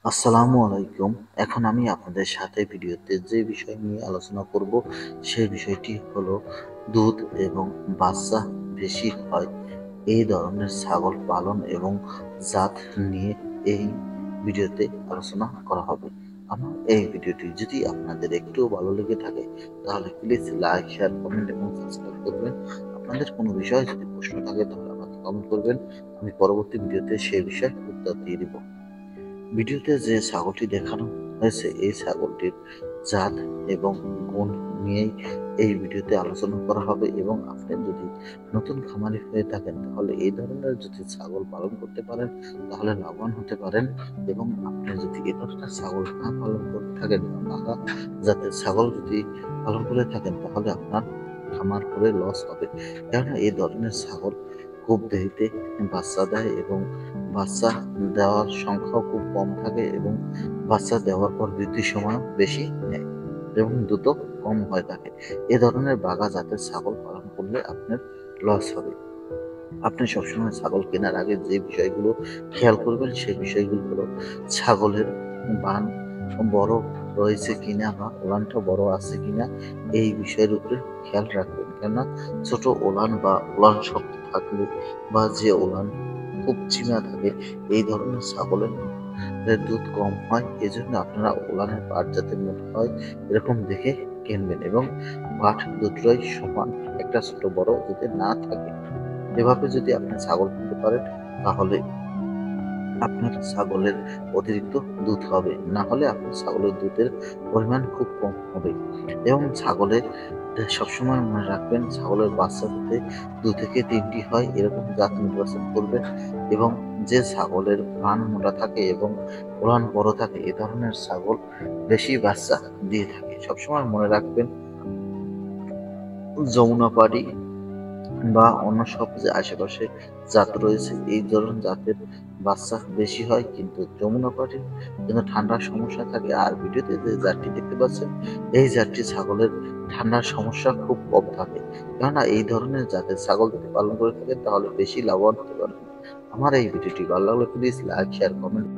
আসসালামু আলাইকুম। এখন আমি আপনাদের সাথে ভিডিওতে যে বিষয় নিয়ে আলোচনা করব সেই বিষয়টি হলো দুধ এবং বাচ্চা বেশি হয় এই ধরনের ছাগল পালন এবং জাত নিয়ে এই ভিডিওতে আলোচনা করা হবে। আমার এই ভিডিওটি যদি আপনাদের একটু ভালো লেগে থাকে তাহলে প্লিজ লাইক, শেয়ার, কমেন্ট এবং সাবস্ক্রাইব করবেন। আপনাদের কোনো বিষয়ে যদি প্রশ্ন থাকে তাহলে আমাকে কমেন্ট করবেন। আমি পরবর্তী ভিডিওতে সেই বিষয়ে উত্তর দিয়ে দিব। ভিডিওতে যে ছাগলটি দেখানো হয়েছে এই ছাগলটির জাত এবং গুণ নিয়েই এই ভিডিওতে আলোচনা করা হবে এবং আপনি যদি নতুন খামারি হয়ে থাকেন তাহলে এই ধরনের যদি ছাগল পালন করতে পারেন তাহলে লাভবান হতে পারেন। এবং আপনি যদি এই ধরনের ছাগল না পালন করে থাকেন বা নাগা জাতের ছাগল যদি পালন করে থাকেন তাহলে আপনার খামার করে লস হবে। কেননা এই ধরনের ছাগল খুব দেরিতে বাচ্চা দেয় এবং বাচ্চা দেওয়ার সংখ্যাও খুব কম থাকে এবং বাচ্চা দেওয়ার পর বৃদ্ধির সময় বেশি নেয় এবং দ্রুত কম হয়ে থাকে। এ ধরনের বাঘা জাতের ছাগল পালন করলে আপনার লস হবে। আপনি সবসময় ছাগল কেনার আগে যে বিষয়গুলো খেয়াল করবেন সেই বিষয়গুলো হলো ছাগলের বান বড় রয়েছে কিনা বা ওলানটা বড় আছে কিনা এই বিষয়ের উপরে খেয়াল রাখবেন। কেননা ছোট ওলান বা ওলান শক্ত থাকলে বা যে ওলান খুব চিনা থাকে এই ধরনের ছাগলের দুধ কম হয়। এজন্য আপনারা ওলানের পাট যাতে মোটা হয় এরকম দেখে কিনবেন এবং পাট দুটোই সমান, একটা ছোট বড় যাতে না থাকে। এভাবে যদি আপনি ছাগল কিনতে পারেন তাহলে আপনার ছাগলের অতিরিক্ত দুধ হবে, না হলে আপনার ছাগলের দুধের পরিমাণ খুব কম হবে। এবং ছাগলের সবসময় মনে রাখবেন ছাগলের বাচ্চা যাতে 2 থেকে 3টি হয় এরকম জাত নির্বাচন করবেন। এবং যে ছাগলের কান মোটা থাকে এবং ওলান বড় থাকে এ ধরনের ছাগল বেশি বাচ্চা দিয়ে থাকে। সবসময় মনে রাখবেন যমুনাপাড়ি বা অন্য সব যে আশেপাশে জাত রয়েছে এই ধরনের জাতের বাচ্চা বেশি হয়, কিন্তু যমুনা পাখির কিন্তু ঠান্ডার সমস্যা থাকে। আর ভিডিওতে যে জাতটি দেখতে পাচ্ছেন এই জাতটি ছাগলের ঠান্ডার সমস্যা খুব কম থাকে। কেননা এই ধরনের জাতের ছাগল যদি পালন করে থাকেন তাহলে বেশি লাভবান হতে পারবেন। আমার এই ভিডিওটি ভালো লাগলে প্লিজ লাইক, শেয়ার, কমেন্ট